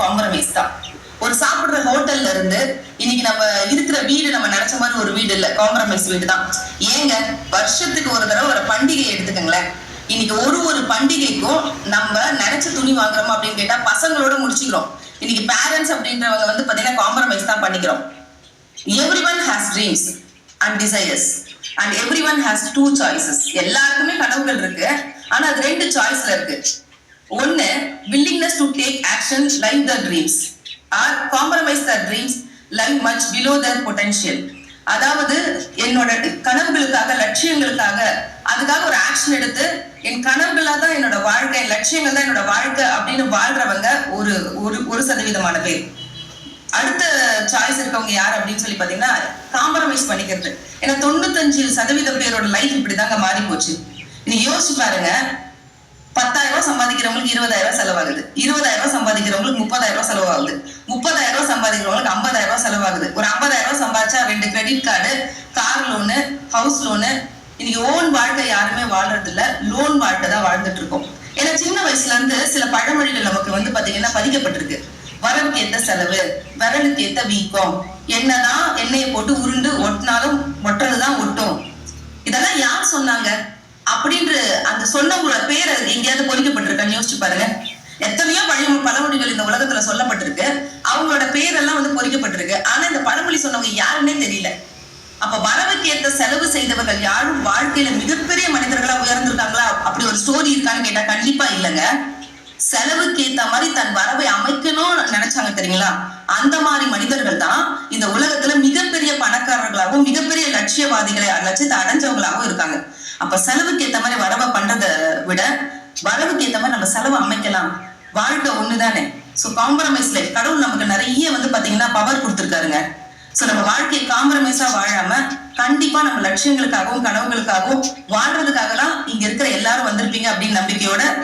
Compromise தான். ஒரு சாப்பிடுற ஹோட்டல்ல இருந்து இன்னைக்கு நம்ம இருக்கிற வீடு நம்ம நினைச்ச மாதிரி ஒரு வீடு இல்ல, காம்ப்ரமைஸ் வீடு தான். ஏங்க, வருஷத்துக்கு ஒரு தடவை ஒரு பண்டிகை எடுத்துக்கங்களேன். இன்னைக்கு ஒரு பண்டிகைக்கும் நம்ம நினைச்ச துணி வாங்குறோம் அப்படின்னு கேட்டா பசங்களோட முடிச்சுக்கிறோம். இன்னைக்கு பேரண்ட்ஸ் அப்படின்றவங்க வந்து பாத்தீங்கன்னா காம்ப்ரமைஸ் தான் பண்ணிக்கிறோம். Everyone has dreams and desires and everyone has two choices. எல்லாருக்குமே கனவுகள் இருக்கு, ஆனா அது ரெண்டு சாய்ஸ்ல இருக்கு. ஒன்னு, willingness to take action like their dreams or compromise their dreams like much below their potential. அதாவது என்னோட கனவுகளுக்காக, லட்சியங்களுக்காக, அதுக்காக ஒரு ஆக்ஷன் எடுத்து என் கனவுகளா தான் என்னோட வாழ்க்கை, என் லட்சியங்கள் தான் என்னோட வாழ்க்கை அப்படின்னு வாழ்றவங்க ஒரு ஒரு சதவீதமான பேர். அடுத்த சாய்ஸ் இருக்கவங்க யார் அப்படின்னு சொல்லி பாத்தீங்கன்னா காம்ப்ரமைஸ் பண்ணிக்கிறது. ஏன்னா 95% பேரோட லைஃப் இப்படிதாங்க மாறி போச்சு. நீ யோசிச்சு பாருங்க, 10,000 ரூபாய் சம்பாதிக்கிறவங்களுக்கு 20,000 செலவாகுது, 20,000 சம்பாதிக்கிறவங்களுக்கு 30,000 செலவாகுது, 30,000 சம்பாதிக்கிறவங்களுக்கு 50,000 செலவாகுது. ஒரு 50,000 சம்பாதிச்சா 2 credit card, car loan, house loan. இன்னைக்கு ஓன் வாழ்க்கை யாருமே வாழ்றது இல்ல, லோன் வாழ்க்கை தான் வாழ்ந்துட்டு இருக்கோம். ஏன்னா சின்ன வயசுல இருந்து சில பழமொழிகள் நமக்கு வந்து பாத்தீங்கன்னா பதிக்கப்பட்டிருக்கு. வரவுக்கு ஏத்த செலவு, விரலுக்கு ஏத்த வீக்கம், என்னதான் எண்ணெயை போட்டு உருண்டு ஒட்டினாலும் ஒட்டுறதுதான் ஒட்டும். இதெல்லாம் யார் சொன்னாங்க அப்படின்ற அந்த சொன்னவங்களோட பேர் எங்கேயாவது பொறிக்கப்பட்டிருக்கான்னு யோசிச்சு பாருங்க. எத்தனையோ பழமொழிகள் இந்த உலகத்துல சொல்லப்பட்டிருக்கு, அவங்களோட பேரெல்லாம் வந்து பொறிக்கப்பட்டிருக்கு. ஆனா இந்த பழமொழி சொன்னவங்க யாருன்னே தெரியல. அப்ப வரவுக்கு ஏற்ற செலவு செய்தவர்கள் யாரும் வாழ்க்கையில மிகப்பெரிய மனிதர்களா உயர்ந்திருக்காங்களா? அப்படி ஒரு ஸ்டோரி இருக்கான்னு கேட்டா கண்டிப்பா இல்லைங்க. செலவுக்கு ஏத்த மாதிரி தன் வரவை அமைக்கணும்னு நினைச்சாங்க தெரியுங்களா? அந்த மாதிரி மனிதர்கள் தான் இந்த உலகத்துல மிகப்பெரிய பணக்காரர்களாகவும் மிகப்பெரிய லட்சியவாதிகளை லட்சியத்தை அடைஞ்சவங்களாகவும் இருக்காங்க. அப்ப செலவுக்கு ஏத்த மாதிரி வரவை பண்றதை விட வரவுக்கு ஏத்த மாதிரி நம்ம செலவு அமைக்கலாம். வாழ்க்கை ஒண்ணுதானே. சோ காம்ப்ரமைஸ் லைஃப், கடவுள் நமக்கு நிறைய வந்து பாத்தீங்கன்னா பவர் கொடுத்துருக்காருங்க. சோ நம்ம வாழ்க்கையை காம்ப்ரமைஸா வாழாம கண்டிப்பா நம்ம லட்சியங்களுக்காகவும் கனவுகளுக்காகவும் வாழ்றதுக்காக தான் இங்க இருக்கிற எல்லாரும் வந்திருப்பீங்க அப்படின்னு நம்பிக்கையோட